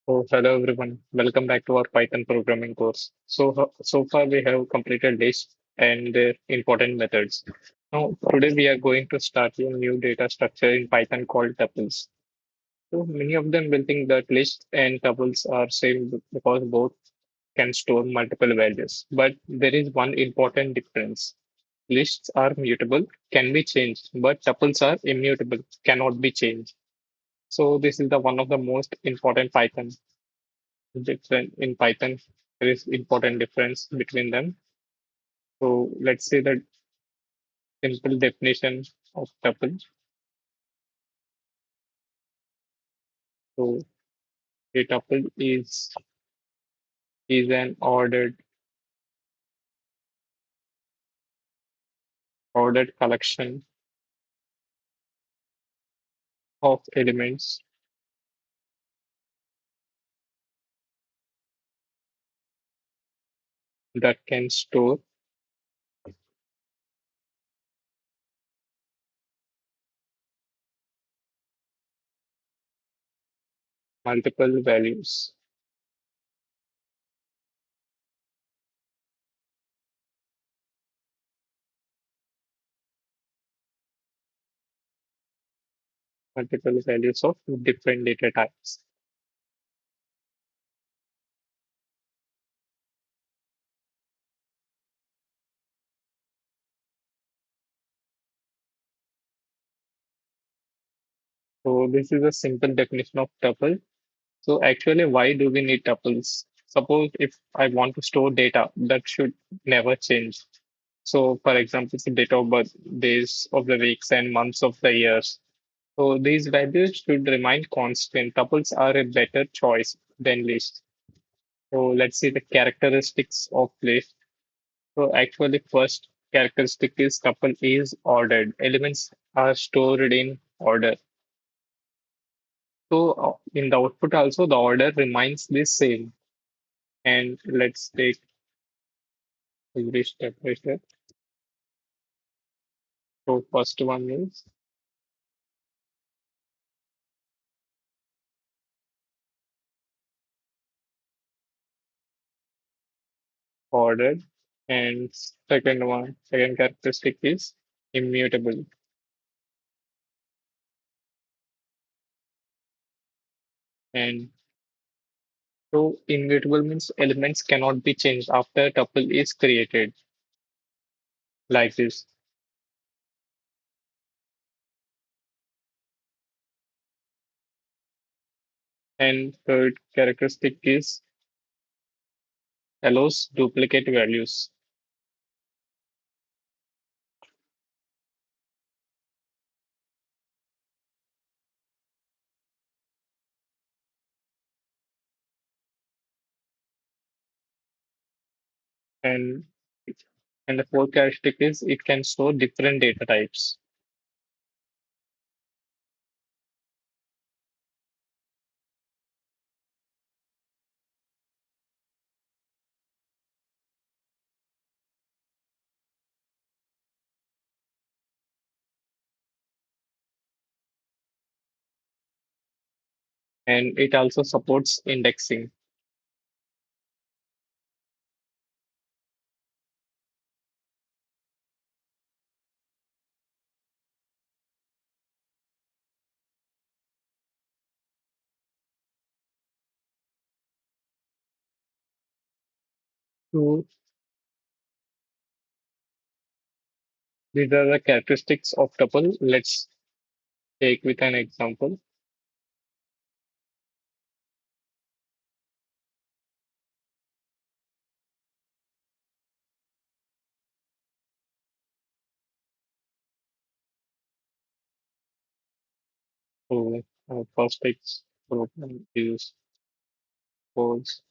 Oh, hello everyone. Welcome back to our Python programming course. So far we have completed lists and their important methods. Now, today we are going to start a new data structure in Python called tuples. So many of them will think that lists and tuples are same because both can store multiple values. But there is one important difference. Lists are mutable, can be changed, but tuples are immutable, cannot be changed. So this is the one of the most important Python different in Python. There is important difference between them. So let's say the simple definition of tuple. So a tuple is an ordered collection of elements that can store multiple values. Multiple values of different data types. So this is a simple definition of tuple. So actually, why do we need tuples? Suppose if I want to store data that should never change. So, for example, the date of birth, days of the weeks, and months of the years. So, these values should remain constant. Tuples are a better choice than lists. So, let's see the characteristics of list. So, actually, first characteristic is tuple is ordered. Elements are stored in order. So, in the output also, the order remains the same. And let's take every step by step. So, first one is ordered. And second characteristic is immutable. And so immutable means elements cannot be changed after a tuple is created like this. And third characteristic is allows duplicate values. And and the fourth characteristic is it can store different data types. And it also supports indexing. So these are the characteristics of tuple. Let's take with an example. So first example is false,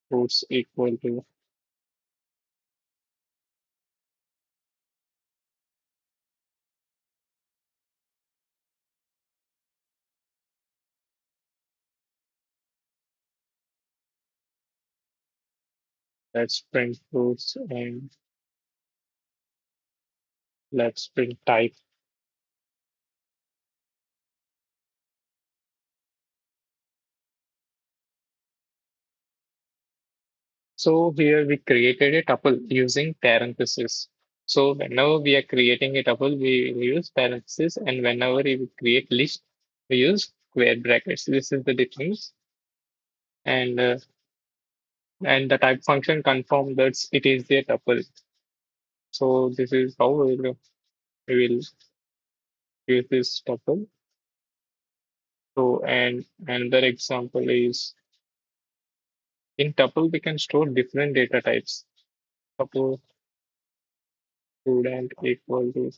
false equal to let's print fruits and let's print type. So here we created a tuple using parentheses. So whenever we are creating a tuple, we use parentheses, and whenever we create list, we use square brackets. This is the difference, and uh, and the type function confirm that it is a tuple. So this is how we will use this tuple. So and another example is in tuple we can store different data types. Suppose student equal to,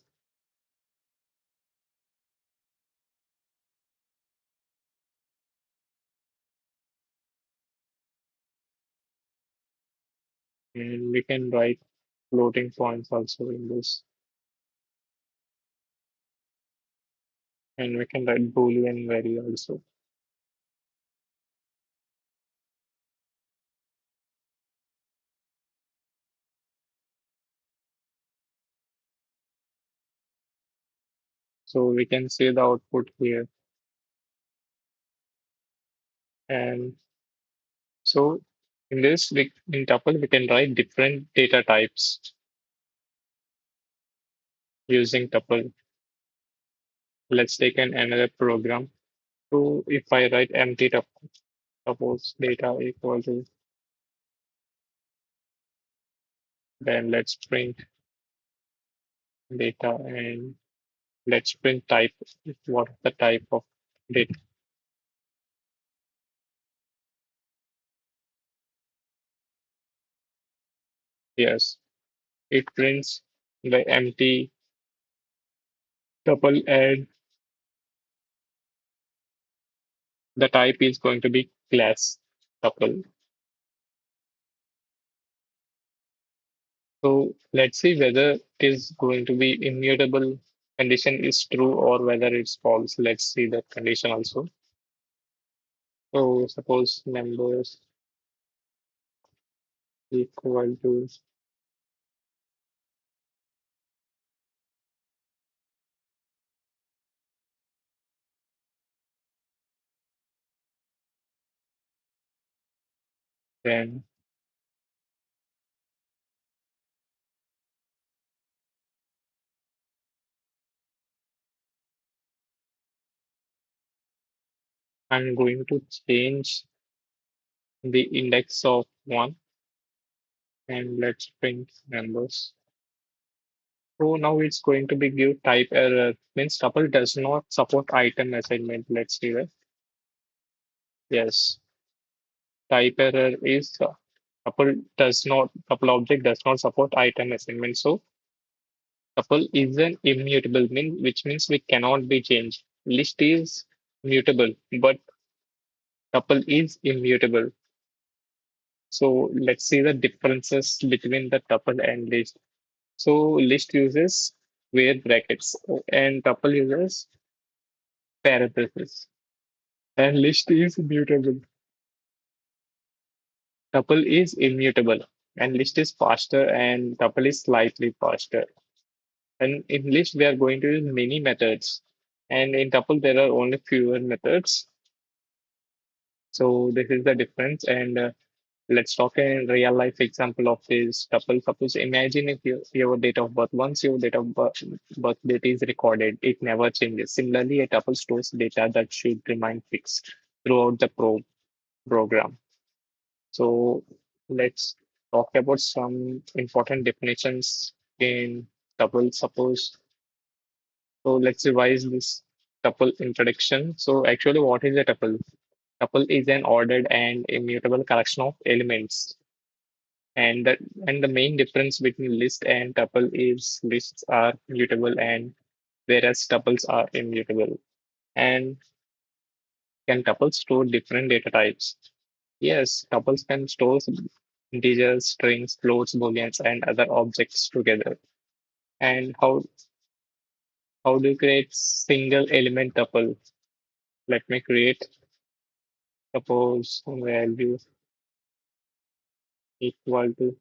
and we can write floating points also in this, and we can write boolean value also. So we can see the output here, and so in this in tuple we can write different data types using tuple. Let's take another program. So if I write empty tuple, suppose data equal to, then let's print data and let's print type. What is the type of data? Yes, it prints the empty tuple, and the type is going to be class tuple. So let's see whether it is going to be immutable condition is true or whether it's false. Let's see that condition also. So suppose numbers equal to, then I'm going to change the index of 1 and let's print numbers. So now it's going to be give type error, means tuple does not support item assignment. Let's see that. Yes, type error is tuple object does not support item assignment. So tuple is an immutable mean, which means we cannot be changed. List is mutable, but tuple is immutable. So let's see the differences between the tuple and list. So list uses square brackets and tuple uses parentheses. And list is mutable. Tuple is immutable. And list is faster and tuple is slightly faster. And in list we are going to use many methods. And in tuple there are only fewer methods. So this is the difference. And let's talk a real life example of this tuple. Suppose imagine if your date of birth, once your date of birth date is recorded, it never changes. Similarly, a tuple stores data that should remain fixed throughout the program. So let's talk about some important definitions in tuple. So let's revise this tuple introduction. So actually, what is a tuple? Tuple is an ordered and immutable collection of elements. And the main difference between list and tuple is lists are mutable and whereas tuples are immutable. And can tuples store different data types? Yes, tuples can store integers, strings, floats, booleans, and other objects together. And how do you create single element tuple? Let me create suppose value equal to,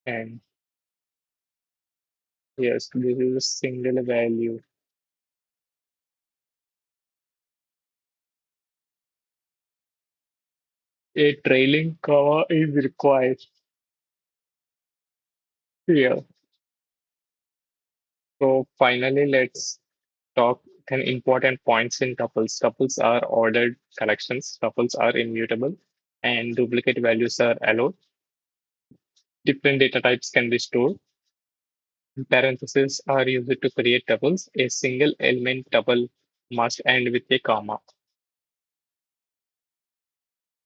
and yes, this is a single value. A trailing cover is required here. So finally, let's talk 10 important points in tuples. Tuples are ordered collections. Tuples are immutable, and duplicate values are allowed. Different data types can be stored. Parentheses are used to create tuples. A single element tuple must end with a comma.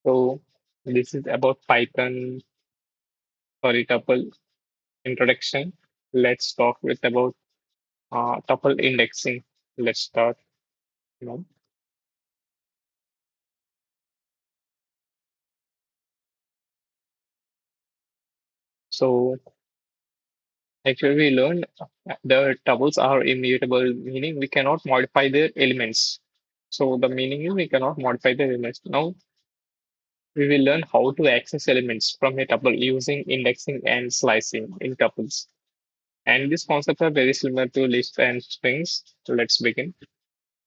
So this is about Python, sorry, tuple introduction. Let's talk with about tuple indexing. Let's start. You know. So actually, we learned the tuples are immutable, meaning we cannot modify their elements. So the meaning is we cannot modify the elements. Now we will learn how to access elements from a tuple using indexing and slicing in tuples. And these concepts are very similar to lists and strings. So let's begin.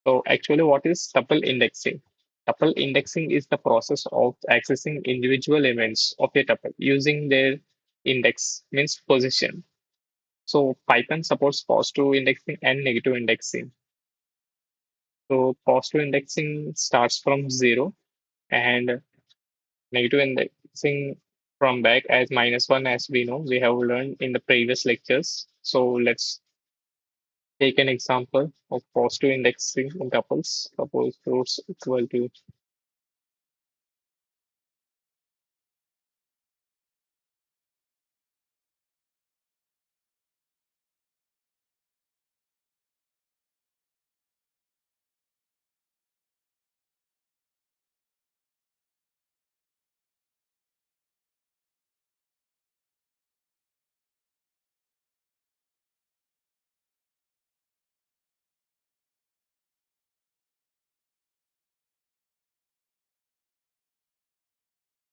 So actually, what is tuple indexing? Tuple indexing is the process of accessing individual elements of a tuple using their index, means position. So Python supports positive indexing and negative indexing. So positive indexing starts from zero and negative indexing from back as -1, as we know, we have learned in the previous lectures. So let's take an example of positive indexing in tuples. Suppose roots equal to,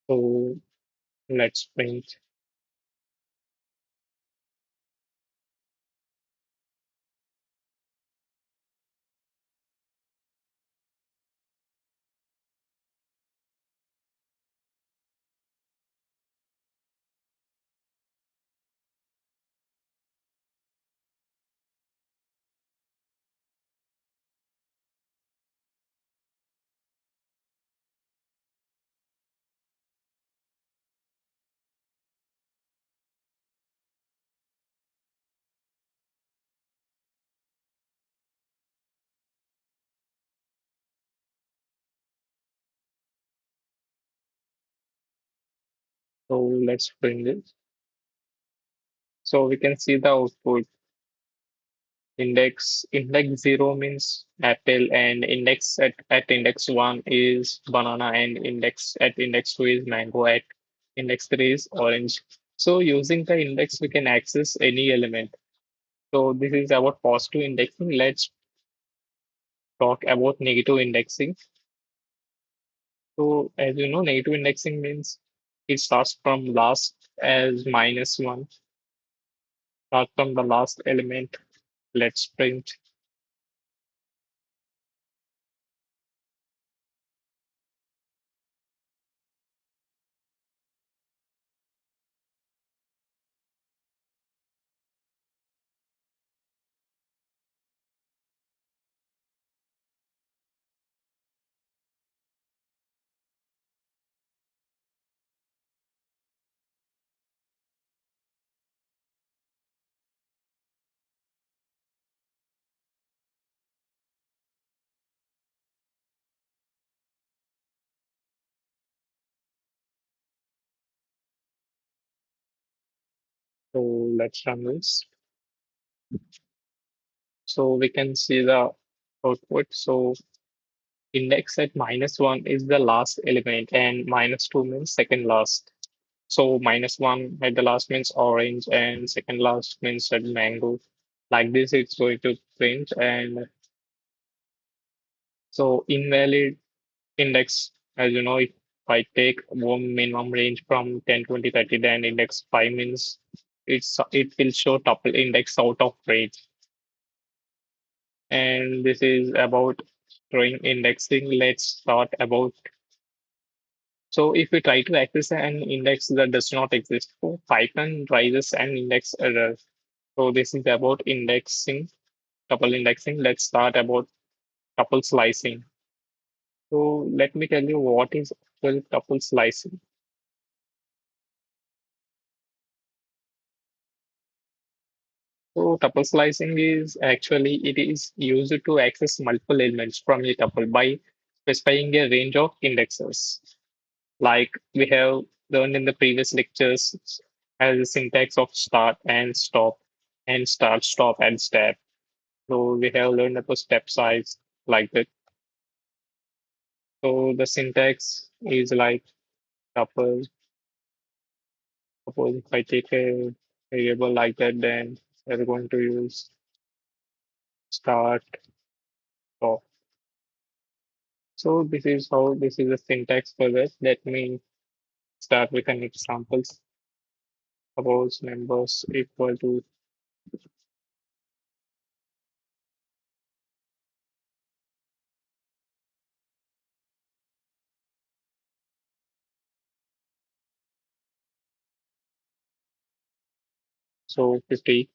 so let's print. So let's print it. So we can see the output. Index 0 means apple, and at index 1 is banana, and index 2 is mango, at index 3 is orange. So using the index we can access any element. So this is about positive indexing. Let's talk about negative indexing. So as you know, negative indexing means it starts from last as -1, start from the last element. Let's print. So let's run this. So we can see the output. So index at -1 is the last element, and -2 means second last. So -1 at the last means orange, and second last means at mango. Like this, it's going to print. And so invalid index, as you know, if I take one minimum range from 10, 20, 30, then index 5 means it will show tuple index out of range. And this is about string indexing. Let's start about So if we try to access an index that does not exist, so Python raises an index error. So this is about indexing, tuple indexing. Let's start about tuple slicing. So let me tell you what is actual tuple slicing. So tuple slicing is actually it is used to access multiple elements from a tuple by specifying a range of indexes. Like we have learned in the previous lectures as the syntax of start and stop and start, stop, and step. So we have learned about step size like that. So the syntax is like tuple. Suppose if I take a variable like that, then we're going to use start, stop. So this is the syntax for that. Let me start with an example. Suppose members equal to so 50.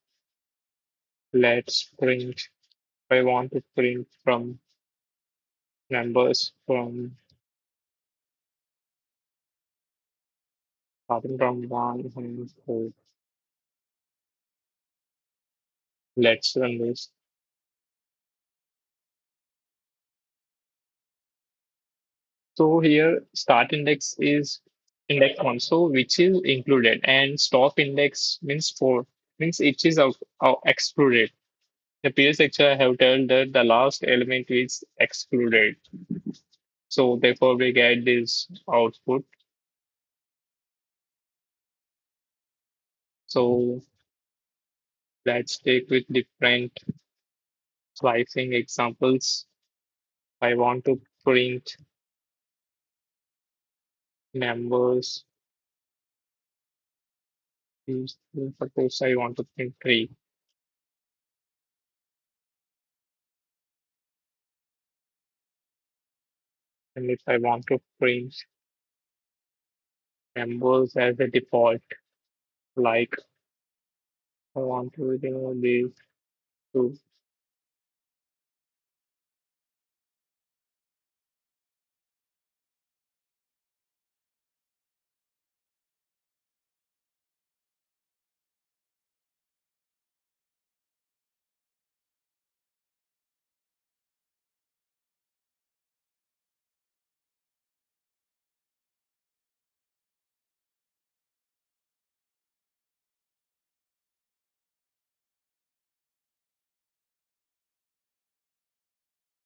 Let's print. I want to print from members from starting from one and four. Let's run this. So here start index is index one, so which is included, and stop index means four, means it is excluded. The previous lecture I have told that the last element is excluded. So therefore we get this output. So let's take with different slicing examples. I want to print numbers. Suppose I want to print three. And if I want to print numbers as a default, like I want to remove these two.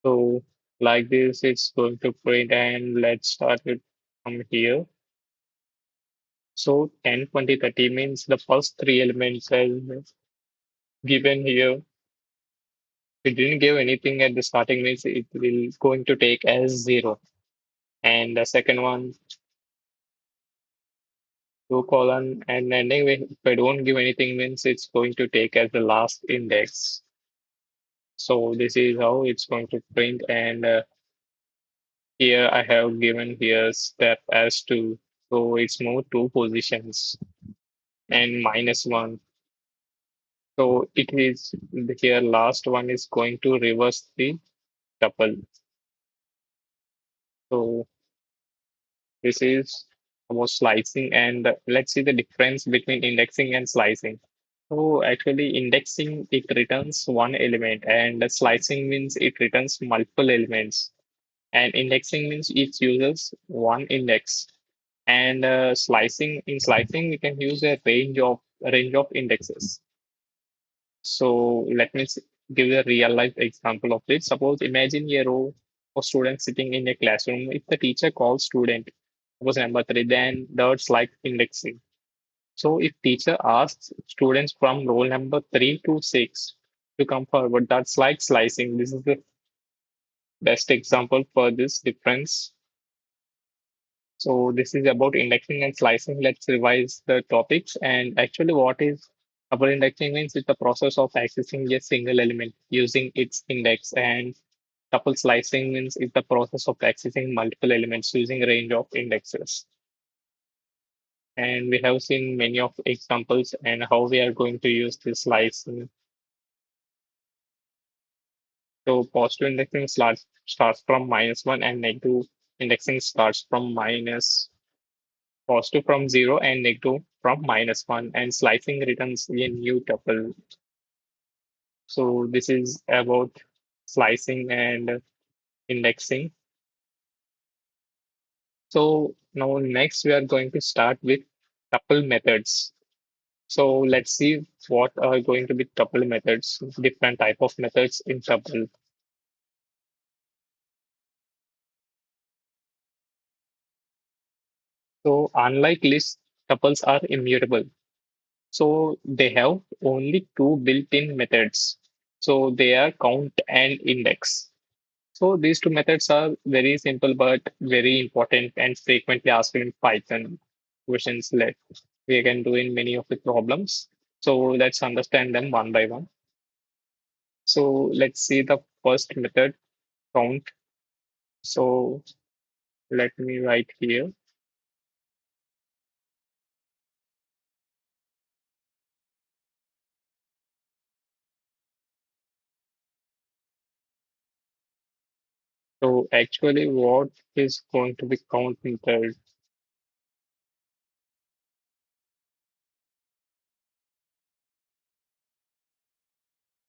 So like this, it's going to print, and let's start it from here. So 10, 20, 30 means the first three elements as given here. We didn't give anything at the starting means it will going to take as zero. And the second one, two colon and ending with if I don't give anything means it's going to take as the last index. So this is how it's going to print, and here I have given here step as two. So it's moved two positions and minus one. So it is here last one is going to reverse the tuple. So this is about slicing, and let's see the difference between indexing and slicing. So actually indexing it returns one element, and slicing means it returns multiple elements. And indexing means it uses one index. And slicing we can use a range of indexes. So let me give a real life example of this. Suppose imagine a row of students sitting in a classroom. If the teacher calls student, suppose number three, then that's like indexing. So if teacher asks students from roll number three to six to come forward, that's like slicing. This is the best example for this difference. So this is about indexing and slicing. Let's revise the topics. And actually, what is tuple indexing means it's the process of accessing a single element using its index, and Tuple slicing means it's the process of accessing multiple elements using a range of indexes. And we have seen many of examples and how we are going to use this slicing. So positive indexing starts from -1 and negative indexing starts from minus positive from 0 and negative from -1 and slicing returns a new tuple. So this is about slicing and indexing. So now next we are going to start with tuple methods. So let's see what are going to be tuple methods, different type of methods in tuple. So unlike lists, tuples are immutable. So they have only two built-in methods. So they are count and index. So these two methods are very simple but very important and frequently asked in Python questions that we can do in many of the problems. So let's understand them one by one. So let's see the first method, count. So let me write here. So actually what is going to be count method?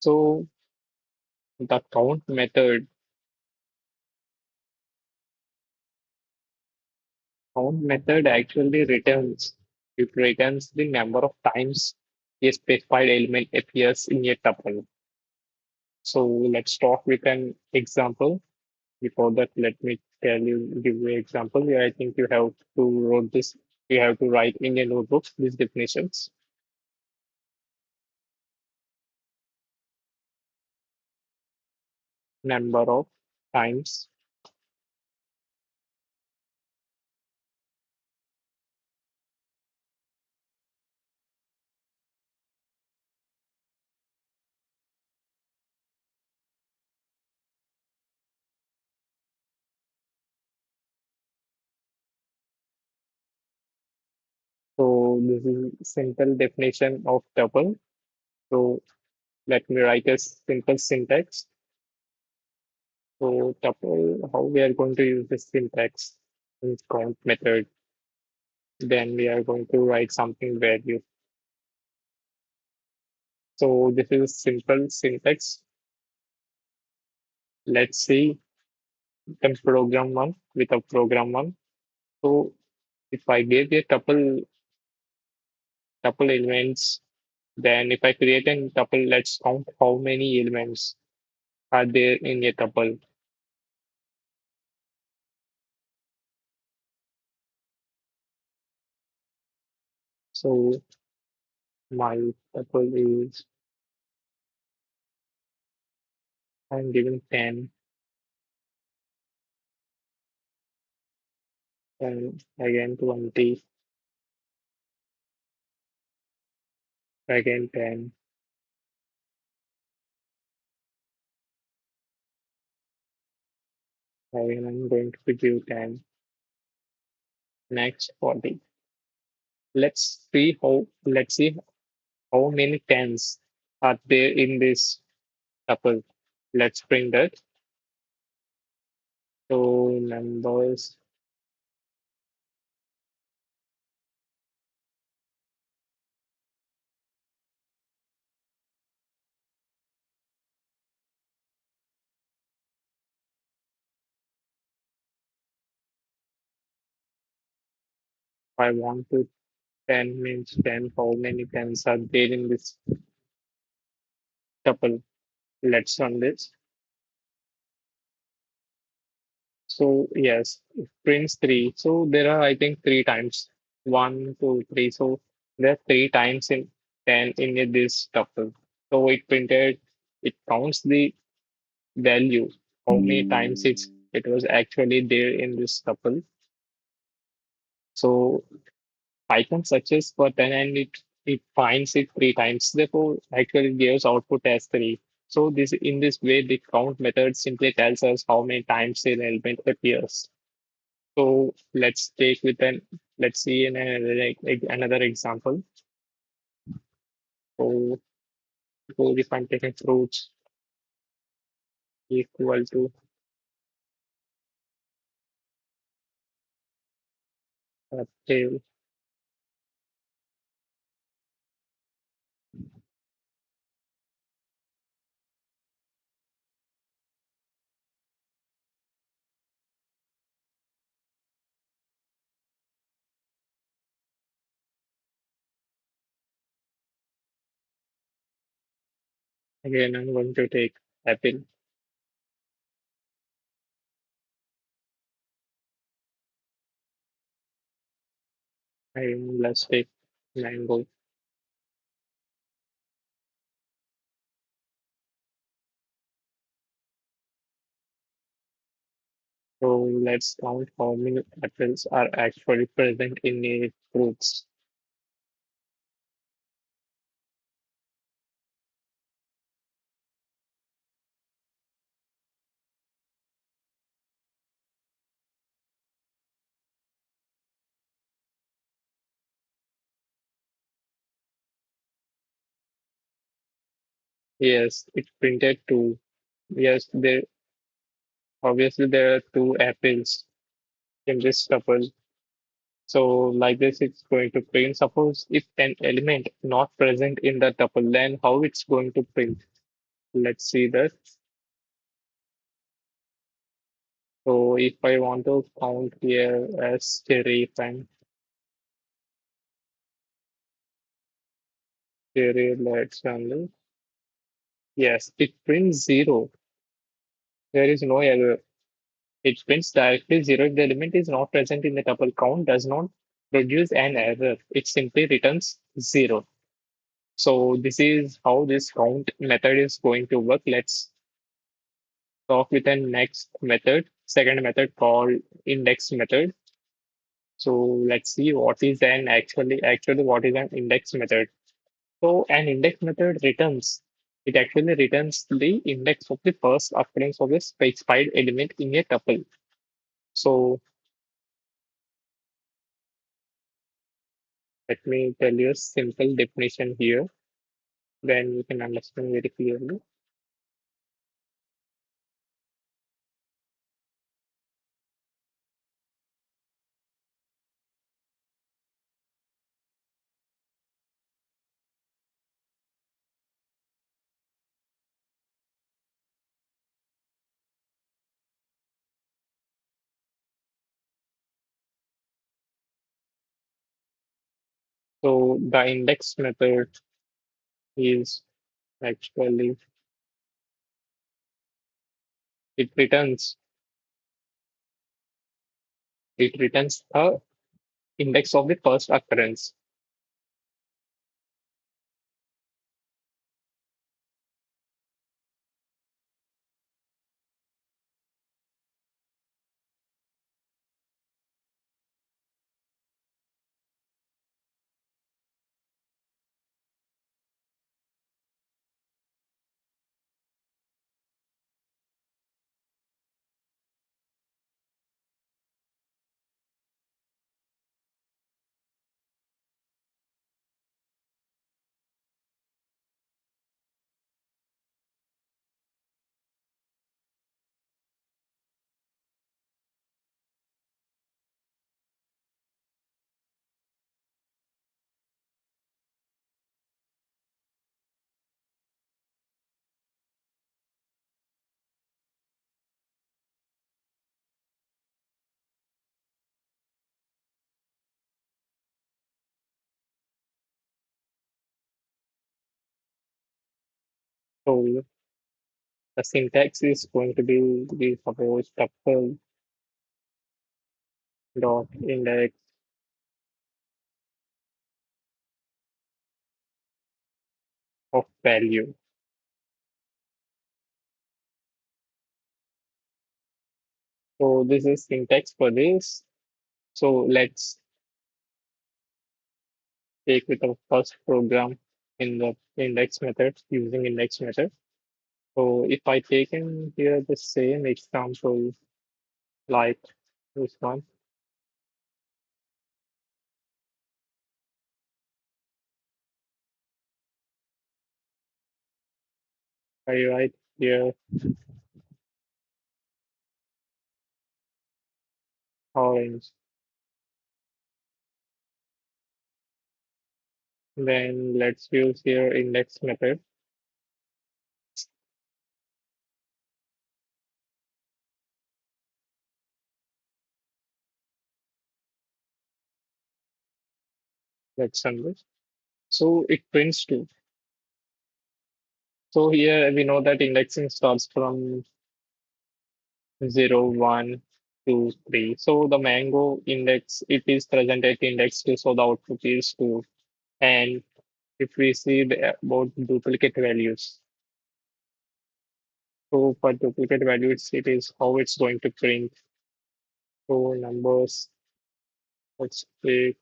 So the count method actually returns the number of times a specified element appears in a tuple. So let's start with an example. Before that, let me give you an example. Yeah, I think you have to write this. You have to write in your notebooks these definitions. Number of times. So this is simple definition of tuple. So let me write a simple syntax. So tuple, how we are going to use this syntax in count method. Then we are going to write something value. So this is simple syntax. Let's see can program one without program one. So if I give a tuple elements, then if I create a tuple, let's count how many elements are there in a tuple. So my tuple is I'm giving 10 and again 20, again 10, again I'm going to give 10, next 40. Let's see how many tens are there in this tuple. Let's bring that. So numbers, I want to 10 means 10. How many tens are there in this tuple? Let's run this. So yes, it prints 3. So there are, I think, 3 times. 1, 2, 3. So there are 3 times in 10 in this tuple. So it counts the value, how many times it was actually there in this tuple. So Python searches for 10 and it finds it 3 times. Therefore, actually gives output as 3. So this in this way, the count method simply tells us how many times an element appears. So let's see in another example. So if I'm taking fruits equal to tail, again I'm going to take apple. And let's take mango. So let's count how many apples are actually present in a fruits. Yes, it's printed two. Yes, there obviously there are two apples in this tuple. So like this, it's going to print. Suppose if an element not present in the tuple, then how it's going to print? Let's see that. So if I want to count here as cherry and cherry, let's handle. Yes, it prints zero. There is no error. It prints directly zero if the element is not present in the tuple. Count does not produce an error. It simply returns zero. So this is how this count method is going to work. Let's talk with the next method, second method called index method. So let's see what is an actually what is an index method. So an index method returns it actually returns the index of the first occurrence of a specified element in a tuple. So let me tell you a simple definition here, then you can understand very clearly. So the index method is actually it returns it returns the index of the first occurrence. So the syntax is going to be we suppose tuple dot index of value. So this is syntax for this. So let's take with our first program in the index method using index method. So if I take in here the same example like this one, I write here orange. Then let's use here index method. Let's run this. So it prints two. So here we know that indexing starts from 0, 1, 2, 3. So the mango index, it is present at index 2, so the output is 2. And if we see about duplicate values, so for duplicate values, it is how it's going to print. So numbers, let's say,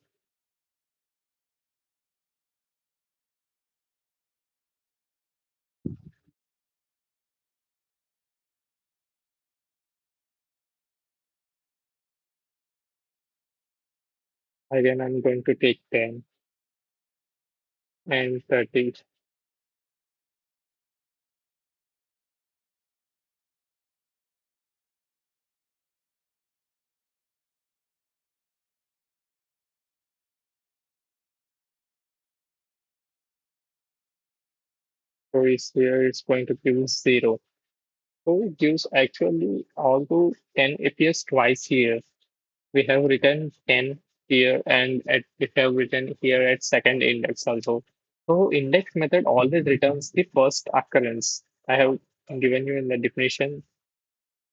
again, I'm going to take 10 and 30. So is here it's going to give 0. So it gives actually, although 10 appears twice here, we have written 10 here and we have written here at second index also. So index method always returns the first occurrence. I have given you in the definition.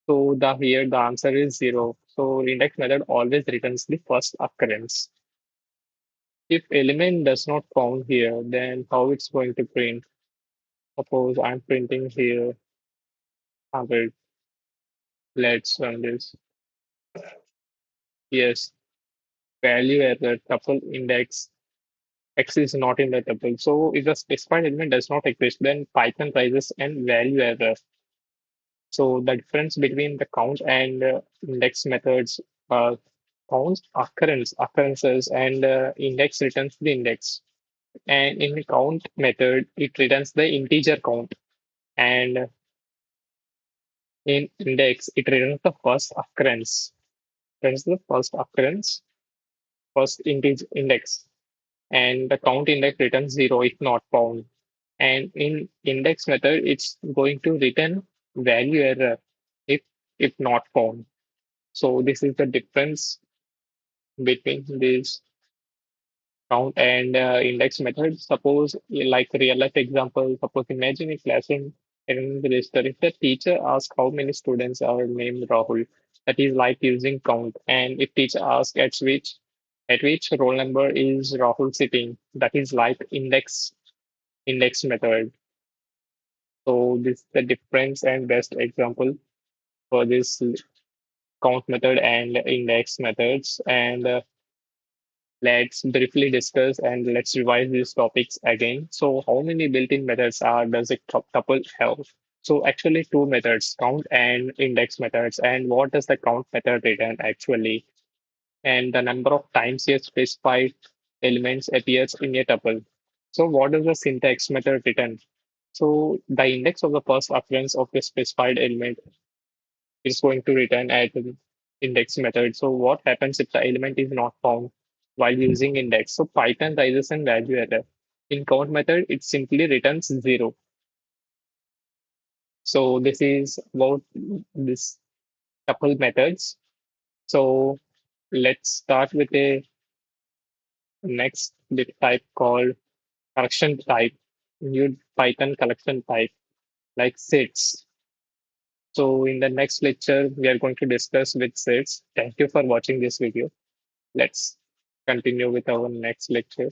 So the here the answer is 0. So index method always returns the first occurrence. If element does not found here, then how it's going to print? Suppose I'm printing here 100. Let's run this. Yes, value error, tuple index X is not in the tuple. So if the specified element does not exist, then Python rises and value error. So the difference between the count and index methods, counts occurrences, and index returns the index. And in the count method, it returns the integer count, and in index, it returns the first occurrence. Returns the first occurrence, first integer index, and the count index returns 0 if not found. And in index method, it's going to return value error if not found. So this is the difference between this count and index method. Suppose like real life example, suppose imagine a classroom in the register. If the teacher asks how many students are named Rahul, that is like using count. And if teacher asks at which roll number is Rahul sitting, that is like index method. So this is the difference and best example for this count method and index methods. And let's briefly discuss and let's revise these topics again. So how many built-in methods does a tuple have? So actually two methods, count and index methods. And what does the count method return actually? And the number of times a specified elements appears in a tuple. So what does the syntax method return? So the index of the first occurrence of the specified element is going to return at the index method. So what happens if the element is not found while using index? So Python rises and value error. In count method, it simply returns 0. So this is about this tuple methods. So let's start with a next bit type called collection type, new Python collection type like sets. So in the next lecture, we are going to discuss with sets. Thank you for watching this video. Let's continue with our next lecture.